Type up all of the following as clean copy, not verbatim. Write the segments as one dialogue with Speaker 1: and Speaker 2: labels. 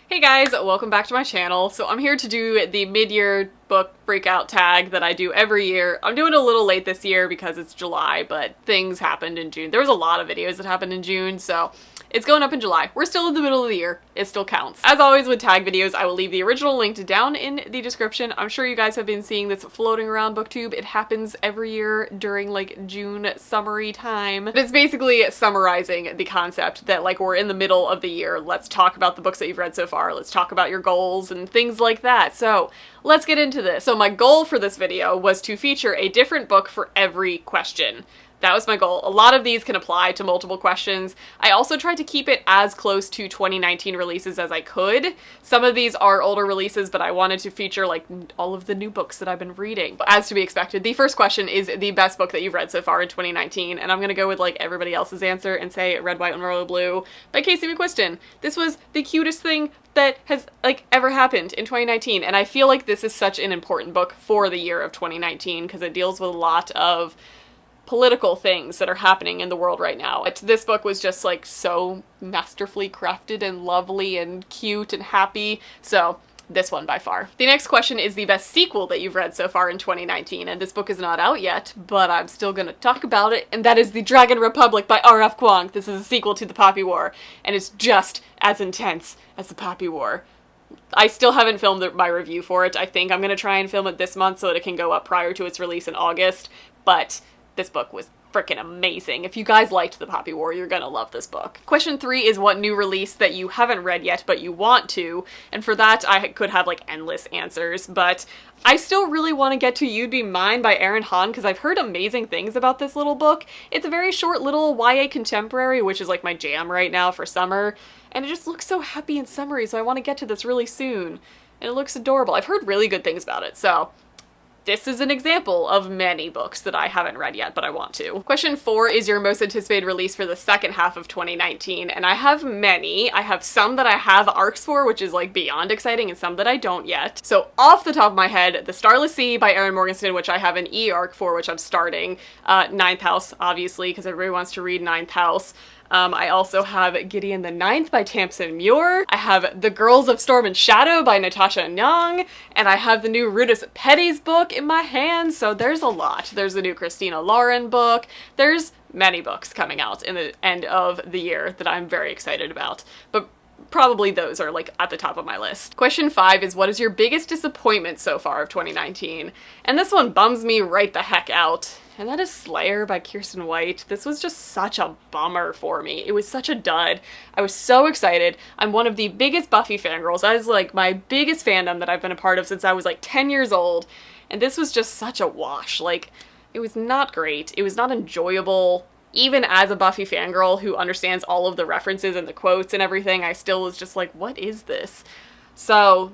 Speaker 1: Hey guys, welcome back to my channel. So I'm here to do the mid-year book breakout tag that I do every year. I'm doing it a little late this year because it's July, but things happened in June. There was a lot of videos that happened in June, so it's going up in July. We're still in the middle of the year. It still counts. As always with tag videos, I will leave the original link down in the description. I'm sure you guys have been seeing this floating around BookTube. It happens every year during like June summery time. But it's basically summarizing the concept that like we're in the middle of the year. Let's talk about the books that you've read so far. Let's talk about your goals and things like that. So let's get into this. So my goal for this video was to feature a different book for every question. That was my goal. A lot of these can apply to multiple questions. I also tried to keep it as close to 2019 releases as I could. Some of these are older releases, but I wanted to feature like all of the new books that I've been reading. As to be expected, the first question is the best book that you've read so far in 2019, and I'm gonna go with like everybody else's answer and say Red, White, and Royal Blue by Casey McQuiston. This was the cutest thing that has like ever happened in 2019, and I feel like this is such an important book for the year of 2019 because it deals with a lot of political things that are happening in the world right now. This book was just like so masterfully crafted and lovely and cute and happy, so this one by far. The next question is the best sequel that you've read so far in 2019, and this book is not out yet, but I'm still gonna talk about it, and that is The Dragon Republic by R.F. Kuang. This is a sequel to The Poppy War, and it's just as intense as The Poppy War. I still haven't filmed my review for it. I think I'm gonna try and film it this month so that it can go up prior to its release in August, but this book was freaking amazing. If you guys liked The Poppy War, you're gonna love this book. Question 3 is what new release that you haven't read yet but you want to, and for that I could have like endless answers, but I still really want to get to You'd Be Mine by Erin Han because I've heard amazing things about this little book. It's a very short little YA contemporary, which is like my jam right now for summer, and it just looks so happy and summery, so I want to get to this really soon. And it looks adorable. I've heard really good things about it, so this is an example of many books that I haven't read yet, but I want to. Question 4 is your most anticipated release for the second half of 2019, and I have many. I have some that I have arcs for, which is like beyond exciting, and some that I don't yet. So off the top of my head, The Starless Sea by Erin Morgenstern, which I have an E-arc for, which I'm starting. Ninth House, obviously, because everybody wants to read Ninth House. I also have Gideon the Ninth by Tamsin Muir. I have The Girls of Storm and Shadow by Natasha Nyong, and I have the new Rudis Petty's book in my hands, so there's a lot. There's the new Christina Lauren book. There's many books coming out in the end of the year that I'm very excited about, but probably those are like at the top of my list. Question 5 is what is your biggest disappointment so far of 2019? And this one bums me right the heck out. And that is Slayer by Kiersten White. This was just such a bummer for me. It was such a dud. I was so excited. I'm one of the biggest Buffy fangirls. That is like my biggest fandom that I've been a part of since I was like 10 years old. And this was just such a wash. Like, it was not great. It was not enjoyable. Even as a Buffy fangirl who understands all of the references and the quotes and everything, I still was just like, what is this? So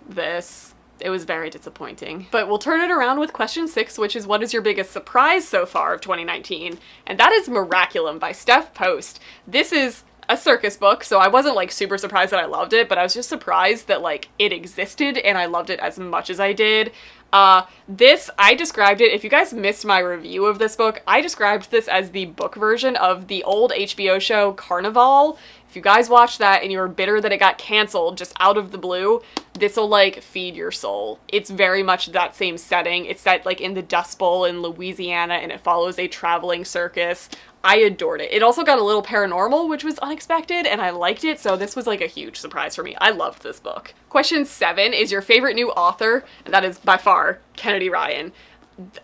Speaker 1: it was very disappointing. But we'll turn it around with question 6, which is what is your biggest surprise so far of 2019? And that is Miraculum by Steph Post. This is a circus book, so I wasn't like super surprised that I loved it, but I was just surprised that like it existed and I loved it as much as I did. I described it, if you guys missed my review of this book, I described this as the book version of the old HBO show Carnival. If you guys watched that and you were bitter that it got canceled just out of the blue, this'll like feed your soul. It's very much that same setting. It's set like in the Dust Bowl in Louisiana and it follows a traveling circus. I adored it. It also got a little paranormal, which was unexpected, and I liked it, so this was like a huge surprise for me. I loved this book. Question 7 is your favorite new author, and that is by far Kennedy Ryan.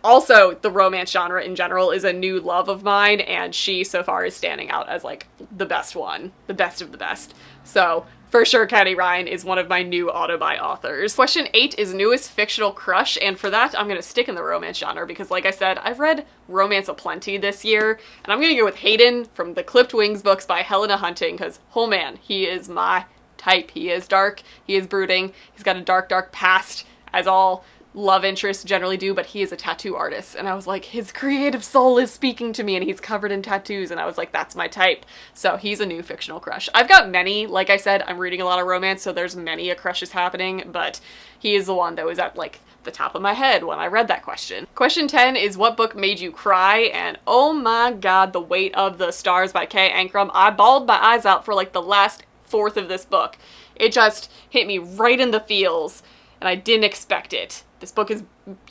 Speaker 1: Also, the romance genre in general is a new love of mine, and she so far is standing out as like the best one, the best of the best. So for sure, Kennedy Ryan is one of my new auto-buy authors. Question 8 is newest fictional crush, and for that, I'm gonna stick in the romance genre because like I said, I've read romance aplenty this year, and I'm gonna go with Hayden from the Clipped Wings books by Helena Hunting because, oh man, he is my type. He is dark, he is brooding, he's got a dark, dark past, as all love interests generally do, but he is a tattoo artist, and I was like, his creative soul is speaking to me, and he's covered in tattoos, and I was like, that's my type. So he's a new fictional crush. I've got many, like I said, I'm reading a lot of romance, so there's many crushes happening, but he is the one that was at like the top of my head when I read that question. Question 10 is what book made you cry? And oh my god, The Weight of the Stars by Kay Ankrum. I bawled my eyes out for like the last fourth of this book. It just hit me right in the feels, and I didn't expect it. This book is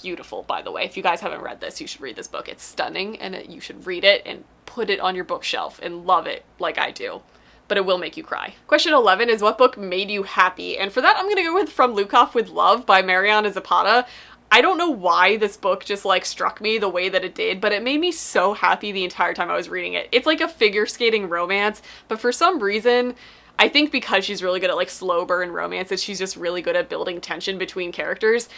Speaker 1: beautiful, by the way. If you guys haven't read this, you should read this book. It's stunning, and you should read it and put it on your bookshelf and love it like I do. But it will make you cry. Question 11 is, what book made you happy? And for that, I'm gonna go with From Lukov with Love by Mariana Zapata. I don't know why this book just like struck me the way that it did, but it made me so happy the entire time I was reading it. It's like a figure skating romance, but for some reason, I think because she's really good at like slow burn romances, she's just really good at building tension between characters.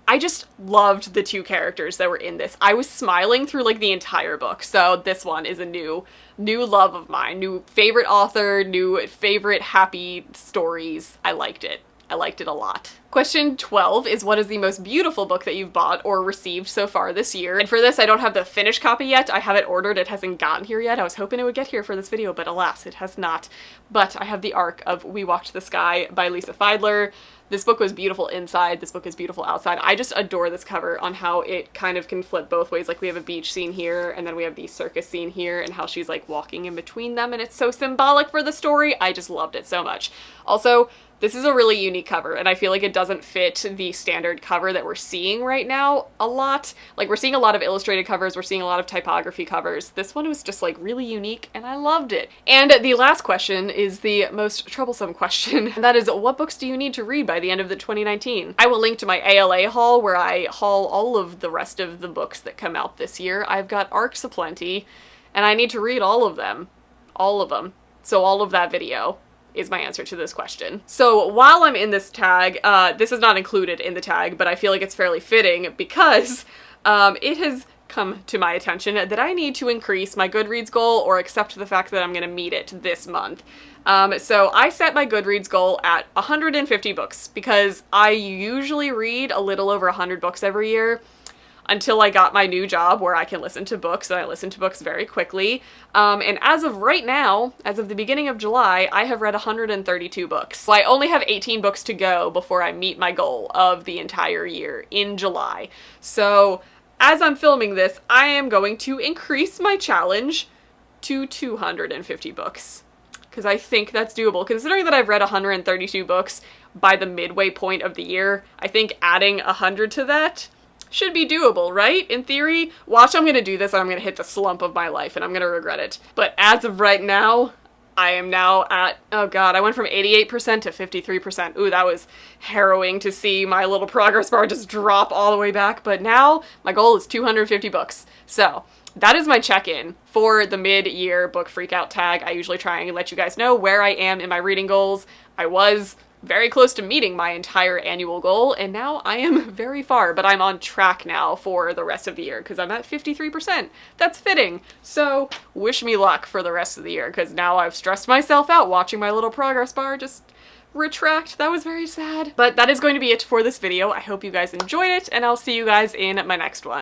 Speaker 1: I just loved the two characters that were in this. I was smiling through like the entire book. So this one is a new love of mine, new favorite author, new favorite happy stories. I liked it. I liked it a lot. Question 12 is, what is the most beautiful book that you've bought or received so far this year? And for this, I don't have the finished copy yet. I have it ordered. It hasn't gotten here yet. I was hoping it would get here for this video, but alas, it has not. But I have the arc of We Walked the Sky by Lisa Feidler. This book was beautiful inside. This book is beautiful outside. I just adore this cover on how it kind of can flip both ways. Like we have a beach scene here, and then we have the circus scene here, and how she's like walking in between them, and it's so symbolic for the story. I just loved it so much. Also, this is a really unique cover, and I feel like it doesn't fit the standard cover that we're seeing right now a lot. Like, we're seeing a lot of illustrated covers, we're seeing a lot of typography covers. This one was just, like, really unique, and I loved it. And the last question is the most troublesome question, and that is, what books do you need to read by the end of the 2019? I will link to my ALA haul, where I haul all of the rest of the books that come out this year. I've got arcs aplenty, and I need to read all of them. All of them. So all of that video is my answer to this question. So while I'm in this tag, this is not included in the tag, but I feel like it's fairly fitting because it has come to my attention that I need to increase my Goodreads goal or accept the fact that I'm gonna meet it this month. So I set my Goodreads goal at 150 books because I usually read a little over 100 books every year, until I got my new job where I can listen to books, and I listen to books very quickly. And as of right now, as of the beginning of July, I have read 132 books. So I only have 18 books to go before I meet my goal of the entire year in July. So as I'm filming this, I am going to increase my challenge to 250 books. Because I think that's doable. Considering that I've read 132 books by the midway point of the year, I think adding 100 to that should be doable, right? In theory. Watch, I'm gonna do this and I'm gonna hit the slump of my life and I'm gonna regret it. But as of right now, I am now at, oh god, I went from 88% to 53%. Ooh, that was harrowing to see my little progress bar just drop all the way back. But now my goal is 250 books. So that is my check-in for the mid-year book freakout tag. I usually try and let you guys know where I am in my reading goals. I was very close to meeting my entire annual goal, and now I am very far, but I'm on track now for the rest of the year because I'm at 53%. That's fitting. So wish me luck for the rest of the year because now I've stressed myself out watching my little progress bar just retract. That was very sad. But that is going to be it for this video. I hope you guys enjoyed it, and I'll see you guys in my next one.